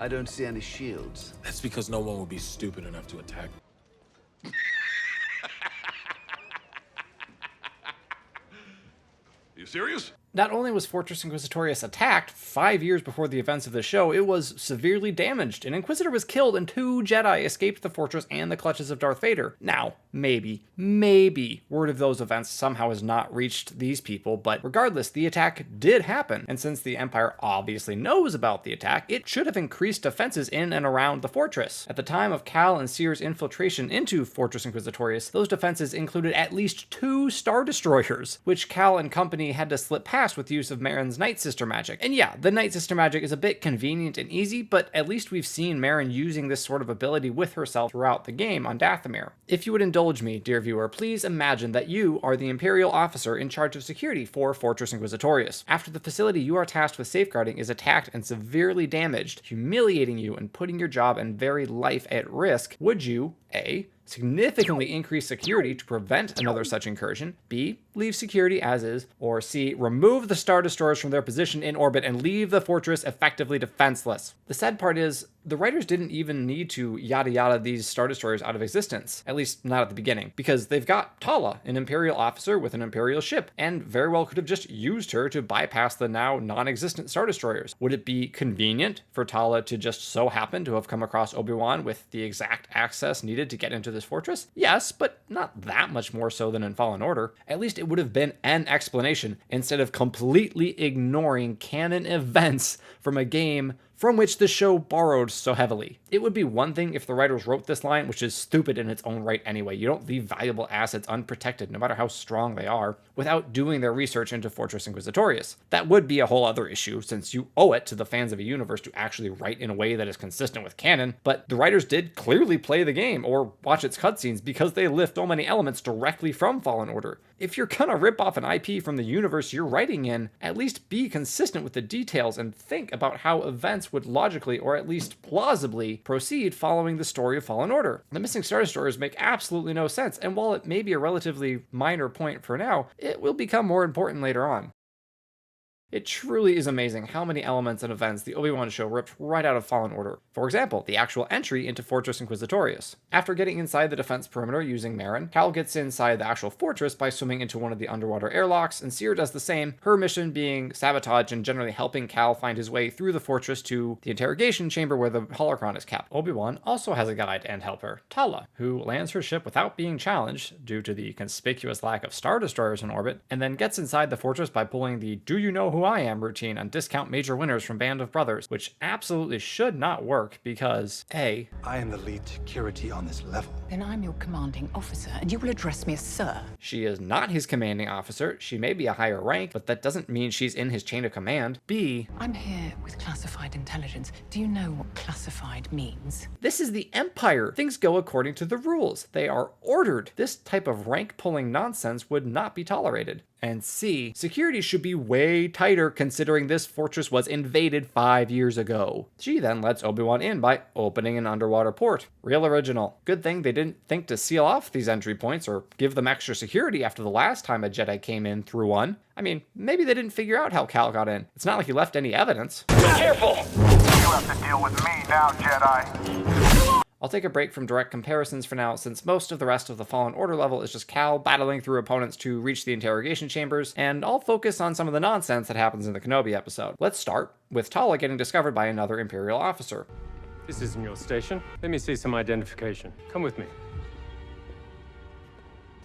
I don't see any shields. That's because no one would be stupid enough to attack. You serious? Not only was Fortress Inquisitorius attacked 5 years before the events of the show, it was severely damaged. An Inquisitor was killed and 2 Jedi escaped the fortress and the clutches of Darth Vader. Now, maybe word of those events somehow has not reached these people, but regardless, the attack did happen. And since the Empire obviously knows about the attack, it should have increased defenses in and around the fortress. At the time of Cal and Cere's infiltration into Fortress Inquisitorius, those defenses included at least 2 Star Destroyers, which Cal and company had to slip past with the use of Marin's Night Sister magic. And yeah, the Night Sister magic is a bit convenient and easy, but at least we've seen Marin using this sort of ability with herself throughout the game on Dathomir. If you would indulge me, dear viewer, please imagine that you are the Imperial officer in charge of security for Fortress Inquisitorius. After the facility you are tasked with safeguarding is attacked and severely damaged, humiliating you and putting your job and very life at risk, would you, A, significantly increase security to prevent another such incursion, B, leave security as is, or C, remove the Star Destroyers from their position in orbit and leave the fortress effectively defenseless? The sad part is, the writers didn't even need to yada yada these Star Destroyers out of existence, at least not at the beginning, because they've got Tala, an Imperial officer with an Imperial ship, and very well could have just used her to bypass the now non-existent Star Destroyers. Would it be convenient for Tala to just so happen to have come across Obi-Wan with the exact access needed to get into this fortress? Yes, but not that much more so than in Fallen Order. At least it would have been an explanation, instead of completely ignoring canon events from a game from which the show borrowed so heavily. It would be one thing if the writers wrote this line, which is stupid in its own right anyway. You don't leave valuable assets unprotected, no matter how strong they are, without doing their research into Fortress Inquisitorius. That would be a whole other issue, since you owe it to the fans of a universe to actually write in a way that is consistent with canon, but the writers did clearly play the game, or watch its cutscenes, because they lift so many elements directly from Fallen Order. If you're gonna rip off an IP from the universe you're writing in, at least be consistent with the details and think about how events would logically, or at least plausibly, proceed following the story of Fallen Order. The missing Star Destroyers make absolutely no sense, and while it may be a relatively minor point for now, it will become more important later on. It truly is amazing how many elements and events the Obi-Wan show ripped right out of Fallen Order. For example, the actual entry into Fortress Inquisitorius. After getting inside the defense perimeter using Marin, Cal gets inside the actual fortress by swimming into one of the underwater airlocks, and Cere does the same, her mission being sabotage and generally helping Cal find his way through the fortress to the interrogation chamber where the holocron is kept. Obi-Wan also has a guide and helper, Tala, who lands her ship without being challenged due to the conspicuous lack of Star Destroyers in orbit, and then gets inside the fortress by pulling the "Do you know who I am" routine on discount major winners from Band of Brothers, which absolutely should not work because A, I am the lead security on this level. Then I'm your commanding officer, and you will address me as sir. she is not his commanding officer, she may be a higher rank, but that doesn't mean she's in his chain of command. B, I'm here with classified intelligence. Do you know what classified means? this is the Empire. Things go according to the rules. They are ordered. This type of rank-pulling nonsense would not be tolerated. And C, security should be way tighter considering this fortress was invaded 5 years ago. She then lets Obi-Wan in by opening an underwater port. Real original. Good thing they didn't think to seal off these entry points or give them extra security after the last time a Jedi came in through one. I mean, maybe they didn't figure out how Cal got in. It's not like he left any evidence. Careful! You have to deal with me now, Jedi. I'll take a break from direct comparisons for now, since most of the rest of the Fallen Order level is just Cal battling through opponents to reach the interrogation chambers, and I'll focus on some of the nonsense that happens in the Kenobi episode. Let's start with Tala getting discovered by another Imperial officer. This isn't your station. Let me see some identification. Come with me.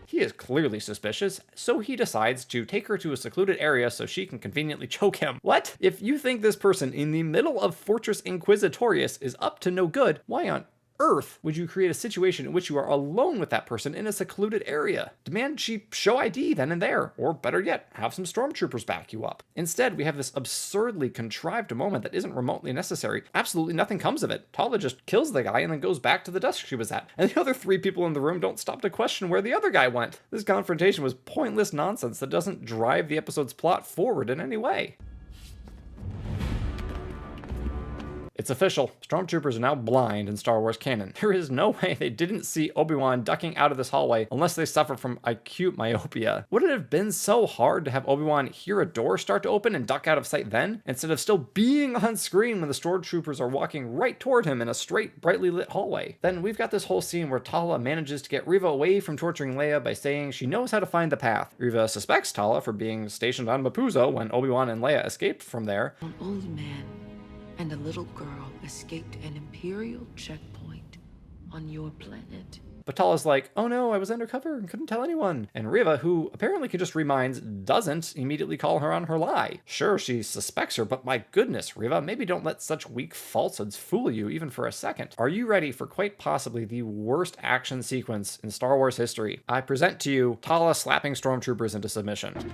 He is clearly suspicious, so he decides to take her to a secluded area so she can conveniently choke him. What? If you think this person in the middle of Fortress Inquisitorius is up to no good, why on earth would you create a situation in which you are alone with that person in a secluded area? Demand she show ID then and there, or better yet, have some stormtroopers back you up. Instead, we have this absurdly contrived moment that isn't remotely necessary. Absolutely nothing comes of it. Tala just kills the guy and then goes back to the desk she was at, and the other 3 people in the room don't stop to question where the other guy went. This confrontation was pointless nonsense that doesn't drive the episode's plot forward in any way. It's official. Stormtroopers are now blind in Star Wars canon. There is no way they didn't see Obi-Wan ducking out of this hallway unless they suffer from acute myopia. Would it have been so hard to have Obi-Wan hear a door start to open and duck out of sight then, instead of still being on screen when the stormtroopers are walking right toward him in a straight, brightly lit hallway? Then we've got this whole scene where Tala manages to get Reva away from torturing Leia by saying she knows how to find the path. Reva suspects Tala for being stationed on Mapuzo when Obi-Wan and Leia escaped from there. An old man and a little girl escaped an Imperial checkpoint on your planet. But Tala's like, oh no, I was undercover and couldn't tell anyone. And Reva, who apparently can just read minds, doesn't immediately call her on her lie. Sure, she suspects her, but my goodness, Reva, maybe don't let such weak falsehoods fool you even for a second. Are you ready for quite possibly the worst action sequence in Star Wars history? I present to you Tala slapping stormtroopers into submission.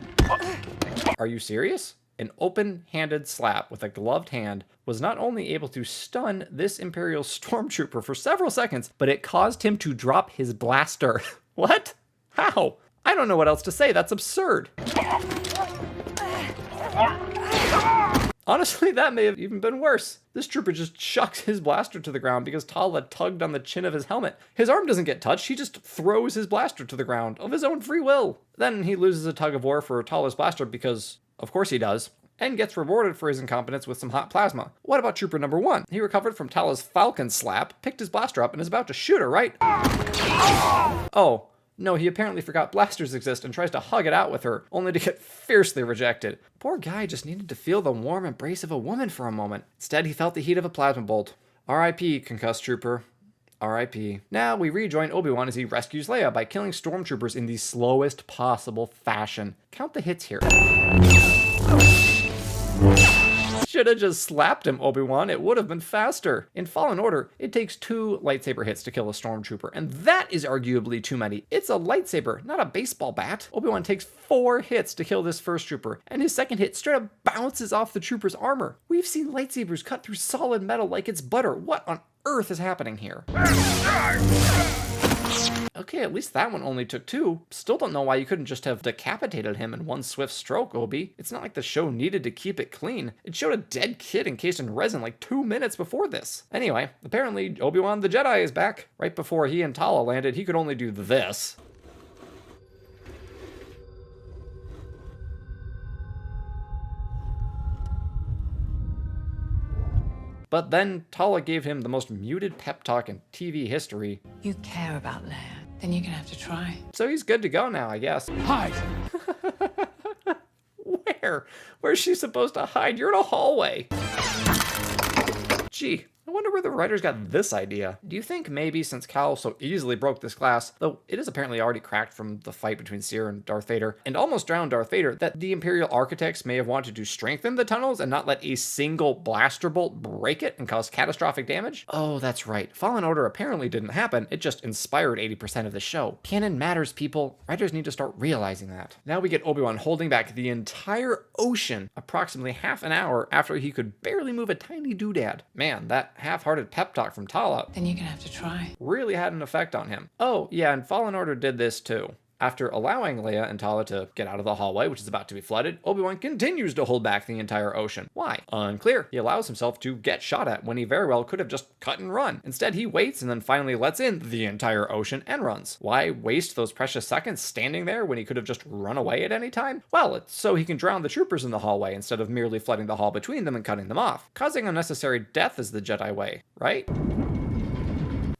Are you serious? An open-handed slap with a gloved hand was not only able to stun this Imperial stormtrooper for several seconds, but it caused him to drop his blaster. What? How? I don't know what else to say. That's absurd. Honestly, that may have even been worse. This trooper just chucks his blaster to the ground because Tala tugged on the chin of his helmet. His arm doesn't get touched, he just throws his blaster to the ground of his own free will. Then he loses a tug of war for Tala's blaster because, of course he does, and gets rewarded for his incompetence with some hot plasma. What about trooper number 1? He recovered from Tala's falcon slap, picked his blaster up, and is about to shoot her, right? Oh. No, he apparently forgot blasters exist and tries to hug it out with her, only to get fiercely rejected. Poor guy just needed to feel the warm embrace of a woman for a moment. Instead, he felt the heat of a plasma bolt. R.I.P., concussed trooper. R.I.P. Now we rejoin Obi-Wan as he rescues Leia by killing stormtroopers in the slowest possible fashion. Count the hits here. Should have just slapped him, Obi-Wan. It would have been faster. In Fallen Order, it takes 2 lightsaber hits to kill a stormtrooper, and that is arguably too many. It's a lightsaber, not a baseball bat. Obi-Wan takes 4 hits to kill this first trooper, and his second hit straight up bounces off the trooper's armor. We've seen lightsabers cut through solid metal like it's butter. What on earth is happening here? Okay, at least that one only took 2. Still don't know why you couldn't just have decapitated him in one swift stroke, Obi. It's not like the show needed to keep it clean. It showed a dead kid encased in resin like 2 minutes before this. Anyway, apparently Obi-Wan the Jedi is back. Right before he and Tala landed, he could only do this. But then Tala gave him the most muted pep talk in TV history. You care about Leia, then you're gonna have to try. So he's good to go now, I guess. Hide! Where? Where's she supposed to hide? You're in a hallway. Gee, I wonder where the writers got this idea. Do you think maybe since Cal so easily broke this glass, though it is apparently already cracked from the fight between Seer and Darth Vader, and almost drowned Darth Vader, that the Imperial architects may have wanted to strengthen the tunnels and not let a single blaster bolt break it and cause catastrophic damage? Oh, that's right. Fallen Order apparently didn't happen. It just inspired 80% of the show. Canon matters, people. Writers need to start realizing that. Now we get Obi-Wan holding back the entire ocean approximately half an hour after he could barely move a tiny doodad. Man, that half-hearted pep talk from Tala Then you're gonna have to try. really had an effect on him. Oh, yeah, and Fallen Order did this too. After allowing Leia and Tala to get out of the hallway, which is about to be flooded, Obi-Wan continues to hold back the entire ocean. Why? Unclear. He allows himself to get shot at when he very well could have just cut and run. Instead, he waits and then finally lets in the entire ocean and runs. Why waste those precious seconds standing there when he could have just run away at any time? Well, it's so he can drown the troopers in the hallway instead of merely flooding the hall between them and cutting them off. Causing unnecessary death is the Jedi way, right?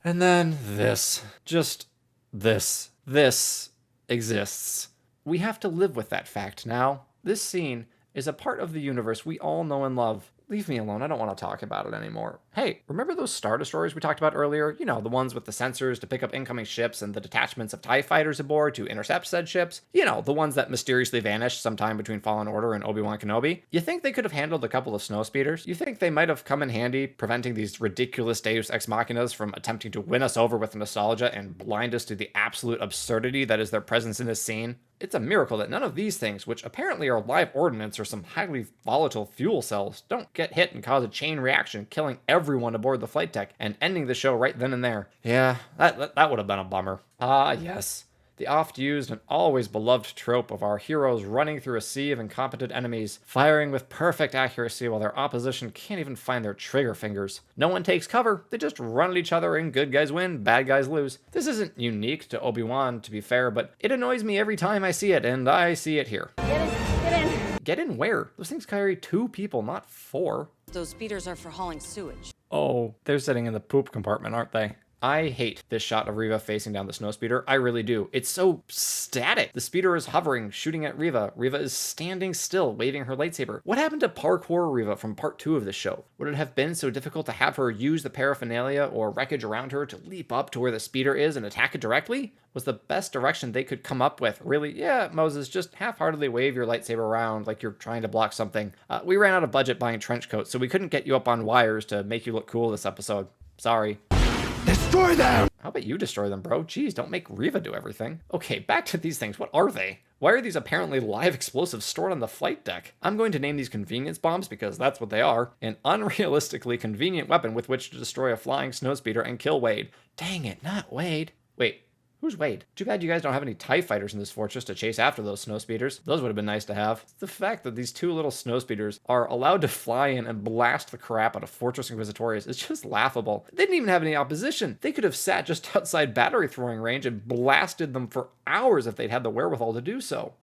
And then this. Just this. This exists. We have to live with that fact now. This scene is a part of the universe we all know and love. Leave me alone, I don't want to talk about it anymore. Hey, remember those Star Destroyers we talked about earlier? You know, the ones with the sensors to pick up incoming ships and the detachments of TIE fighters aboard to intercept said ships? You know, the ones that mysteriously vanished sometime between Fallen Order and Obi-Wan Kenobi? You think they could have handled a couple of snow speeders? You think they might have come in handy, preventing these ridiculous Deus Ex Machinas from attempting to win us over with nostalgia and blind us to the absolute absurdity that is their presence in this scene? It's a miracle that none of these things, which apparently are live ordnance or some highly volatile fuel cells, don't get hit and cause a chain reaction, killing everyone aboard the flight deck and ending the show right then and there. Yeah, that would have been a bummer. Ah, yes. The oft-used and always beloved trope of our heroes running through a sea of incompetent enemies, firing with perfect accuracy while their opposition can't even find their trigger fingers. No one takes cover, they just run at each other and good guys win, bad guys lose. This isn't unique to Obi-Wan, to be fair, but it annoys me every time I see it, and I see it here. Get in. Get in where? Those things carry 2 people, not 4. Those speeders are for hauling sewage. Oh, they're sitting in the poop compartment, aren't they? I hate this shot of Reva facing down the snowspeeder. I really do. It's so static. The speeder is hovering, shooting at Reva. Reva is standing still, waving her lightsaber. What happened to parkour Reva from part 2 of the show? Would it have been so difficult to have her use the paraphernalia or wreckage around her to leap up to where the speeder is and attack it directly? Was the best direction they could come up with really, yeah, Moses, just half-heartedly wave your lightsaber around like you're trying to block something. We ran out of budget buying trench coats, so we couldn't get you up on wires to make you look cool this episode. Sorry. Destroy them! How about you destroy them, bro? Jeez, don't make Reva do everything. Okay, back to these things. What are they? Why are these apparently live explosives stored on the flight deck? I'm going to name these convenience bombs because that's what they are. An unrealistically convenient weapon with which to destroy a flying snowspeeder and kill Wade. Dang it, not Wade. Wait. Who's Wade? Too bad you guys don't have any TIE fighters in this fortress to chase after those snowspeeders. Those would have been nice to have. It's the fact that these 2 little snowspeeders are allowed to fly in and blast the crap out of Fortress Inquisitorius is just laughable. They didn't even have any opposition. They could have sat just outside battery throwing range and blasted them for hours if they'd had the wherewithal to do so.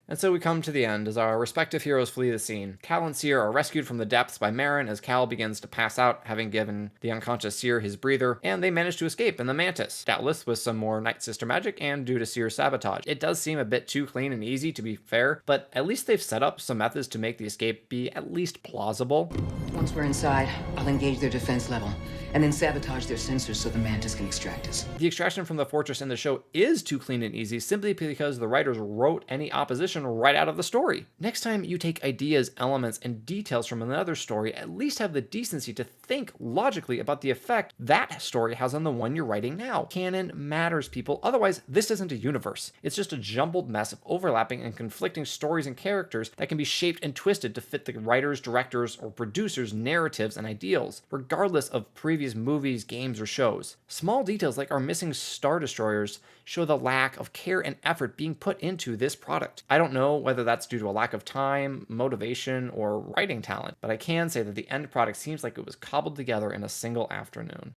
And so we come to the end as our respective heroes flee the scene. Cal and Seer are rescued from the depths by Marin as Cal begins to pass out, having given the unconscious Seer his breather, and they manage to escape in the Mantis, doubtless with some more Night Sister magic and due to Seer's sabotage. It does seem a bit too clean and easy, to be fair, but at least they've set up some methods to make the escape be at least plausible. Once we're inside, I'll engage their defense level, and then sabotage their sensors so the Mantis can extract us. The extraction from the fortress in the show is too clean and easy simply because the writers wrote any opposition right out of the story. Next time you take ideas, elements, and details from another story, at least have the decency to think logically about the effect that story has on the one you're writing now. Canon matters, people. Otherwise, this isn't a universe. It's just a jumbled mess of overlapping and conflicting stories and characters that can be shaped and twisted to fit the writers, directors, or producers' narratives and ideals, regardless of previous movies, games, or shows. Small details like our missing Star Destroyers show the lack of care and effort being put into this product. I don't know whether that's due to a lack of time, motivation, or writing talent, but I can say that the end product seems like it was cobbled together in a single afternoon.